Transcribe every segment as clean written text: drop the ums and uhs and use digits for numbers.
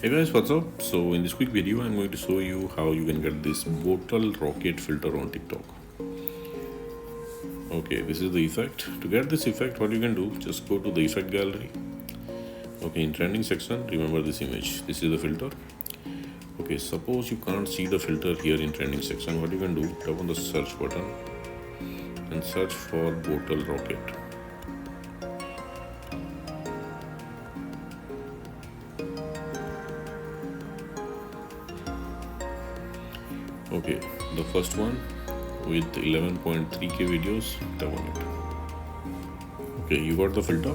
Hey guys, what's up? So in this quick video, I'm going to show you how you can get this bottle rocket filter on TikTok. Okay, this is the effect. To get this effect, what you can do, just go to the effect gallery. Okay, in trending section, remember this image. This is the filter. Okay, suppose you can't see the filter here in trending section. What you can do, tap on the search button and search for bottle rocket. Okay, the first one with 11.3k videos, tap on it. Okay, you got the filter.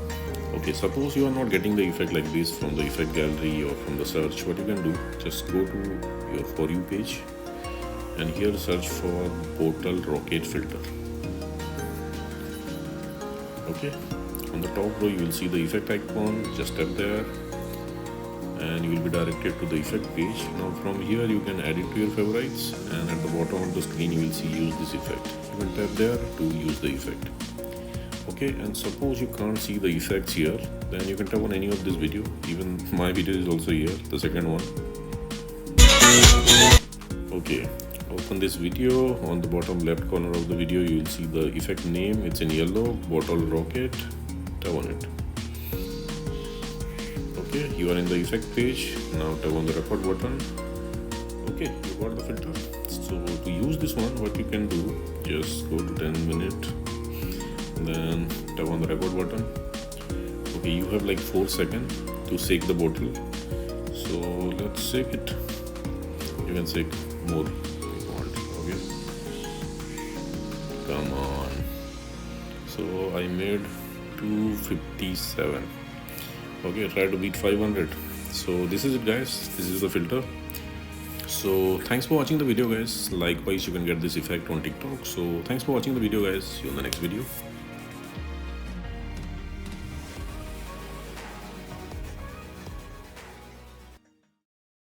Okay, suppose you are not getting the effect like this from the effect gallery or from the search. What you can do, just go to your For You page and here search for bottle rocket filter. Okay, on the top row you will see the effect icon. Just tap there and you will be directed to the effect page. Now from here you can add it to your favorites, and at the bottom of the screen you will see use this effect. You can tap there to use the effect. Okay, and suppose you can't see the effects here, then you can tap on any of this video. Even my video is also here, the second one. Okay, open this video. On the bottom left corner of the video you will see the effect name. It's in yellow, bottle rocket. Tap on it. Okay, you are in the effect page. Now tap on the record button. Okay, you got the filter. So to use this one, what you can do, just go to 10 minutes, then tap on the record button. Okay, you have like 4 seconds to shake the bottle. So let's shake it. You can shake more if you want. Okay, come on. So I made 257. Okay, try to beat 500. So this is it guys, this is the filter. So thanks for watching the video guys. Likewise, you can get this effect on TikTok. So thanks for watching the video guys. See you in the next video.